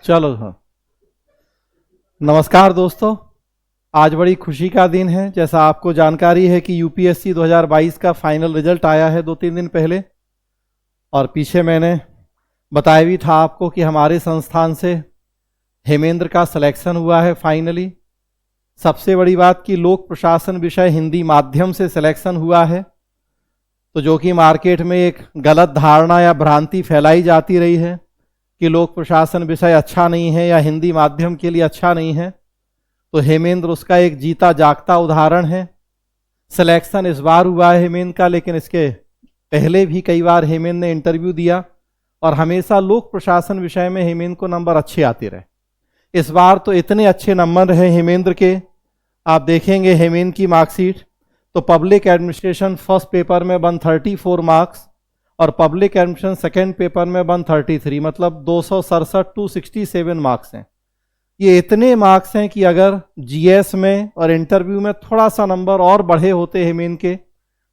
चलो हाँ। नमस्कार दोस्तों, आज बड़ी खुशी का दिन है। जैसा आपको जानकारी है कि यूपीएससी 2022 का फाइनल रिजल्ट आया है 2-3 दिन पहले, और पीछे मैंने बताया भी था आपको कि हमारे संस्थान से हेमेंद्र का सिलेक्शन हुआ है फाइनली। सबसे बड़ी बात कि लोक प्रशासन विषय हिंदी माध्यम से सिलेक्शन हुआ है, तो जो कि मार्केट में एक गलत धारणा या भ्रांति फैलाई जाती रही है कि लोक प्रशासन विषय अच्छा नहीं है या हिंदी माध्यम के लिए अच्छा नहीं है, तो हेमेंद्र उसका एक जीता जागता उदाहरण है। सिलेक्शन इस बार हुआ है हेमेंद्र का, लेकिन इसके पहले भी कई बार हेमेंद्र ने इंटरव्यू दिया और हमेशा लोक प्रशासन विषय में हेमेंद्र को नंबर अच्छे आते रहे। इस बार तो इतने अच्छे नंबर रहे हेमेंद्र के, आप देखेंगे हेमेंद्र की मार्कशीट तो पब्लिक एडमिनिस्ट्रेशन फर्स्ट पेपर में 134 मार्क्स और पब्लिक एडमिनिस्ट्रेशन सेकेंड पेपर में 133, मतलब 267 267 मार्क्स हैं। ये इतने मार्क्स हैं कि अगर जीएस में और इंटरव्यू में थोड़ा सा नंबर और बढ़े होते हेमेंद्र के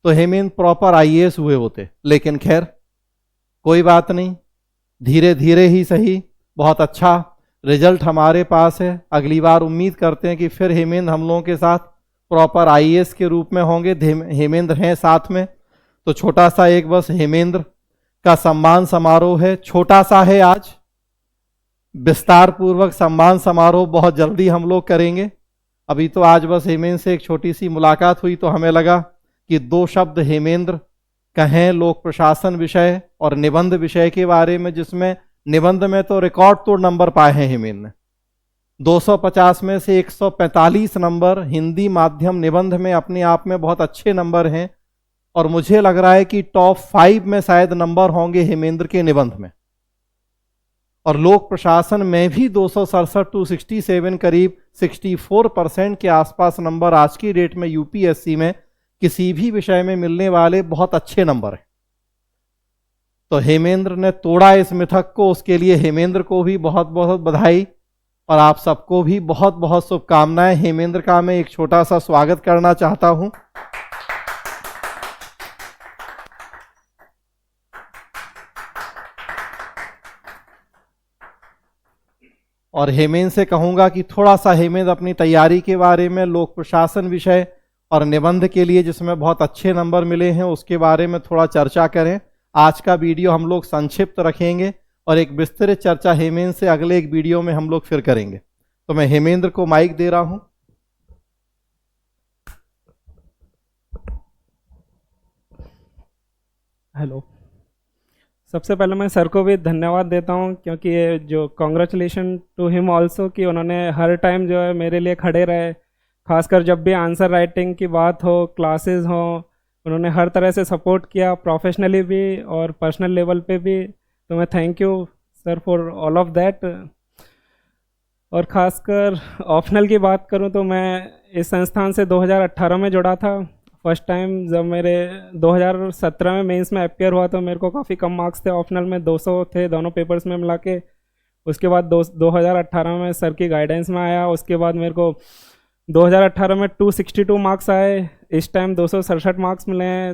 तो हेमेंद्र प्रॉपर आईएएस हुए होते। लेकिन खैर कोई बात नहीं, धीरे धीरे ही सही, बहुत अच्छा रिजल्ट हमारे पास है। अगली बार उम्मीद करते हैं कि फिर हेमेंद्र हम लोगों के साथ प्रॉपर आईएएस के रूप में होंगे। हेमेंद्र हैं साथ में, तो छोटा सा एक बस हेमेंद्र का सम्मान समारोह है। छोटा सा है आज, विस्तार पूर्वक सम्मान समारोह बहुत जल्दी हम लोग करेंगे। अभी तो आज बस हेमेंद्र से एक छोटी सी मुलाकात हुई तो हमें लगा कि 2 शब्द हेमेंद्र कहें लोक प्रशासन विषय और निबंध विषय के बारे में, जिसमें निबंध में तो रिकॉर्ड तोड़ नंबर पाए हैं हेमेंद्र ने। 250 में से 145 नंबर हिंदी माध्यम निबंध में अपने आप में बहुत अच्छे नंबर हैं, और मुझे लग रहा है कि टॉप 5 में शायद नंबर होंगे हेमेंद्र के निबंध में। और लोक प्रशासन में भी 267 267, करीब 64% के आसपास नंबर आज की डेट में यूपीएससी में किसी भी विषय में मिलने वाले बहुत अच्छे नंबर हैं। तो हेमेंद्र ने तोड़ा इस मिथक को, उसके लिए हेमेंद्र को भी बहुत बहुत बधाई और आप सबको भी बहुत बहुत शुभकामनाएं। हेमेंद्र का मैं एक छोटा सा स्वागत करना चाहता हूं। और हेमेंद्र से कहूंगा कि थोड़ा सा हेमेंद्र अपनी तैयारी के बारे में, लोक प्रशासन विषय और निबंध के लिए जिसमें बहुत अच्छे नंबर मिले हैं उसके बारे में थोड़ा चर्चा करें। आज का वीडियो हम लोग संक्षिप्त रखेंगे और एक विस्तृत चर्चा हेमेंद्र से अगले एक वीडियो में हम लोग फिर करेंगे। तो मैं हेमेंद्र को माइक दे रहा हूं। हेलो, सबसे पहले मैं सर को भी धन्यवाद देता हूं, क्योंकि ये जो कॉन्ग्रेचुलेशन टू हिम ऑल्सो कि उन्होंने हर टाइम जो है मेरे लिए खड़े रहे। खासकर जब भी आंसर राइटिंग की बात हो, क्लासेस हो, उन्होंने हर तरह से सपोर्ट किया, प्रोफेशनली भी और पर्सनल लेवल पे भी। तो मैं thank you sir for all of that. और ख़ासकर ऑप्शनल की बात करूं तो मैं इस संस्थान से 2018 में जुड़ा था। फर्स्ट टाइम जब मेरे 2017 में मेंस में अपियर हुआ तो मेरे को काफ़ी कम मार्क्स थे, ऑप्शनल में 200 थे दोनों पेपर्स में मिला के। उसके बाद 2018 में सर की गाइडेंस में आया। उसके बाद मेरे को 2018 में 262 मार्क्स आए, इस टाइम 267 मार्क्स मिले हैं।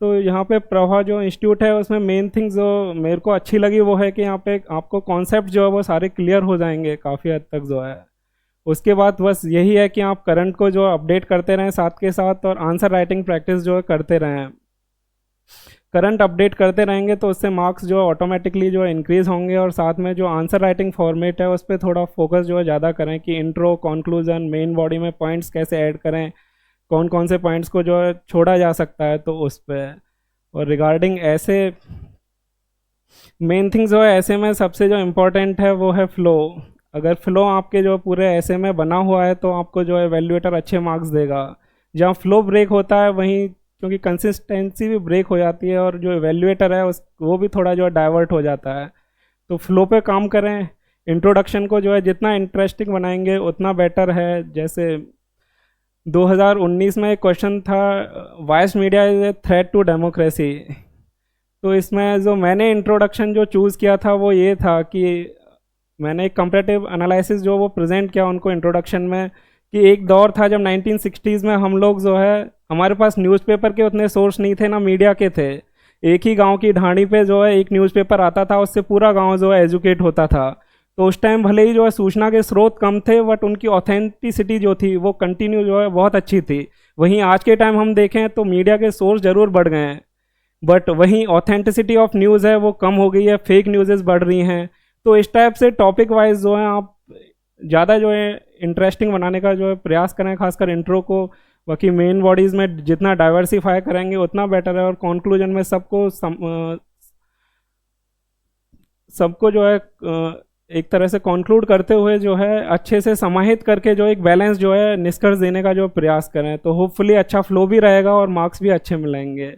तो यहाँ पे प्रभा जो इंस्टीट्यूट है उसमें मेन थिंग जो मेरे को अच्छी लगी वो है कि यहाँ पे आपको कॉन्सेप्ट जो है वो सारे क्लियर हो जाएंगे काफ़ी हद तक जो है। उसके बाद बस यही है कि आप करंट को जो अपडेट करते रहें साथ के साथ, और आंसर राइटिंग प्रैक्टिस जो है करते रहें। करंट अपडेट करते रहेंगे तो उससे मार्क्स जो ऑटोमेटिकली जो इंक्रीज़ होंगे, और साथ में जो आंसर राइटिंग फॉर्मेट है उस पर थोड़ा फोकस जो है ज़्यादा करें कि इंट्रो, कंक्लूजन, मेन बॉडी में पॉइंट्स कैसे ऐड करें, कौन कौन से पॉइंट्स को जो है छोड़ा जा सकता है तो उस पर। और रिगार्डिंग ऐसे मेन थिंग्स जो है ऐसे में सबसे जो इम्पोर्टेंट है वो है फ्लो। अगर फ्लो आपके जो पूरे ऐसे में बना हुआ है तो आपको जो है एवेल्युएटर अच्छे मार्क्स देगा। जहाँ फ्लो ब्रेक होता है वहीं क्योंकि कंसिस्टेंसी भी ब्रेक हो जाती है और जो एवेल्युएटर है वो भी थोड़ा जो है डाइवर्ट हो जाता है। तो फ्लो पे काम करें। इंट्रोडक्शन को जो है जितना इंटरेस्टिंग बनाएंगे उतना बेटर है। जैसे 2019 में एक क्वेश्चन था, voice media is a threat to democracy. तो इसमें जो मैंने इंट्रोडक्शन जो चूज़ किया था वो ये था कि मैंने एक कंपैरेटिव एनालिसिस जो वो प्रेजेंट किया उनको इंट्रोडक्शन में, कि एक दौर था जब 1960s में हम लोग जो है हमारे पास न्यूज़पेपर के उतने सोर्स नहीं थे ना मीडिया के थे। एक ही गांव की ढाणी पे जो है एक न्यूज़पेपर आता था, उससे पूरा गांव जो है एजुकेट होता था। तो उस टाइम भले ही जो है सूचना के स्रोत कम थे, बट उनकी ऑथेंटिसिटी जो थी वो कंटिन्यू जो है बहुत अच्छी थी। वहीं आज के टाइम हम देखें तो मीडिया के सोर्स जरूर बढ़ गए हैं, बट वहीं ऑथेंटिसिटी ऑफ न्यूज़ है वो कम हो गई है, फेक न्यूज़ेस बढ़ रही हैं। तो इस टाइप से टॉपिक वाइज जो है आप ज़्यादा जो है इंटरेस्टिंग बनाने का जो है प्रयास करें, खासकर इंट्रो को। बाकी मेन बॉडीज़ में जितना डाइवर्सिफाई करेंगे उतना बेटर है, और कंक्लूजन में सबको जो है एक तरह से कंक्लूड करते हुए जो है अच्छे से समाहित करके जो एक बैलेंस जो है निष्कर्ष देने का जो प्रयास करें, तो होपफुली अच्छा फ्लो भी रहेगा और मार्क्स भी अच्छे मिलेंगे।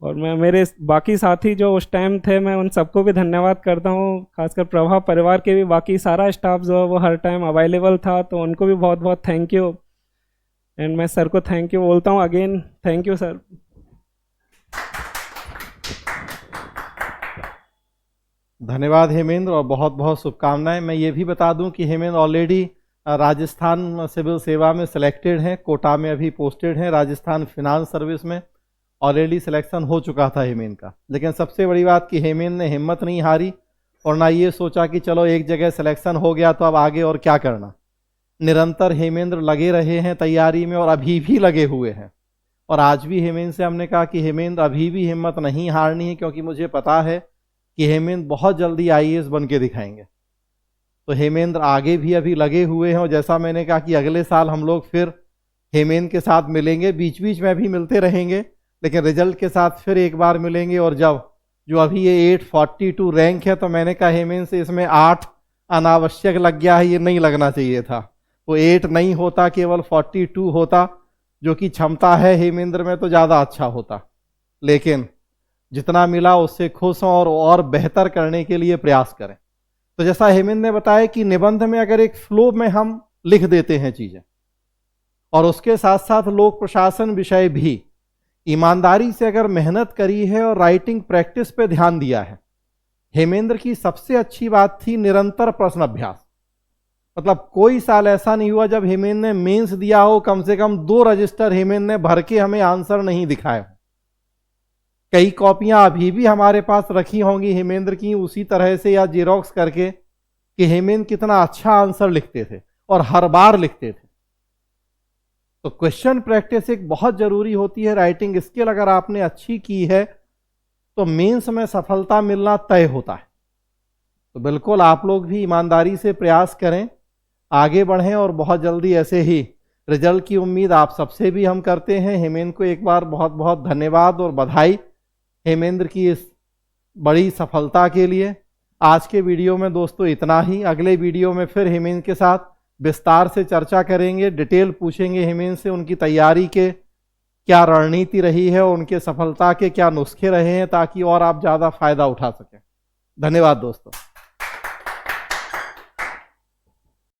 और मैं मेरे बाकी साथी जो उस टाइम थे, मैं उन सबको भी धन्यवाद करता हूँ, खासकर प्रभा परिवार के भी बाकी सारा स्टाफ जो है वो हर टाइम अवेलेबल था, तो उनको भी बहुत बहुत थैंक यू। एंड मैं सर को थैंक यू बोलता हूँ अगेन, थैंक यू सर। धन्यवाद हेमेंद्र, और बहुत बहुत शुभकामनाएं। मैं ये भी बता दूं कि हेमेंद्र ऑलरेडी राजस्थान सिविल सेवा में सिलेक्टेड हैं, कोटा में अभी पोस्टेड हैं, राजस्थान फिनांस सर्विस में ऑलरेडी सिलेक्शन हो चुका था हेमेंद्र का। लेकिन सबसे बड़ी बात कि हेमेंद्र ने हिम्मत नहीं हारी और ना ये सोचा कि चलो एक जगह सिलेक्शन हो गया तो अब आगे और क्या करना। निरंतर हेमेंद्र लगे रहे हैं तैयारी में और अभी भी लगे हुए हैं। और आज भी हेमेंद्र से हमने कहा कि हेमेंद्र अभी भी हिम्मत नहीं हारनी है, क्योंकि मुझे पता है कि हेमेंद्र बहुत जल्दी आईएएस बन के दिखाएंगे। तो हेमेंद्र आगे भी अभी लगे हुए हैं, और जैसा मैंने कहा कि अगले साल हम लोग फिर हेमेंद्र के साथ मिलेंगे, बीच बीच में भी मिलते रहेंगे, लेकिन रिजल्ट के साथ फिर एक बार मिलेंगे। और जब जो अभी ये 842 रैंक है, तो मैंने कहा हेमेंद्र से इसमें 8 अनावश्यक लग गया है, ये नहीं लगना चाहिए था। वो 8 नहीं होता, केवल 42 होता, जो कि क्षमता है हेमेंद्र में, तो ज़्यादा अच्छा होता। लेकिन जितना मिला उससे खुश हों और बेहतर करने के लिए प्रयास करें। तो जैसा हेमेंद्र ने बताया कि निबंध में अगर एक फ्लो में हम लिख देते हैं चीज़ें, और उसके साथ साथ लोक प्रशासन विषय भी ईमानदारी से अगर मेहनत करी है और राइटिंग प्रैक्टिस पे ध्यान दिया है। हेमेंद्र की सबसे अच्छी बात थी निरंतर प्रश्न अभ्यास। मतलब कोई साल ऐसा नहीं हुआ जब हेमेंद्र ने मेंस दिया हो, कम से कम 2 रजिस्टर हेमेंद्र ने भर के हमें आंसर नहीं दिखाए हो। कई कॉपियां अभी भी हमारे पास रखी होंगी हेमेंद्र की, उसी तरह से या जेरोक्स करके, कि हेमेंद्र कितना अच्छा आंसर लिखते थे और हर बार लिखते थे। तो क्वेश्चन प्रैक्टिस एक बहुत जरूरी होती है। राइटिंग स्किल अगर आपने अच्छी की है तो मेंस में सफलता मिलना तय होता है। तो बिल्कुल आप लोग भी ईमानदारी से प्रयास करें, आगे बढ़ें, और बहुत जल्दी ऐसे ही रिजल्ट की उम्मीद आप सबसे भी हम करते हैं। हेमेंद्र को एक बार बहुत बहुत धन्यवाद और बधाई हेमेंद्र की इस बड़ी सफलता के लिए। आज के वीडियो में दोस्तों इतना ही। अगले वीडियो में फिर हेमेंद्र के साथ विस्तार से चर्चा करेंगे, डिटेल पूछेंगे हेमेंद्र से, उनकी तैयारी के क्या रणनीति रही है, उनके सफलता के क्या नुस्खे रहे हैं, ताकि और आप ज़्यादा फायदा उठा सकें। धन्यवाद दोस्तों।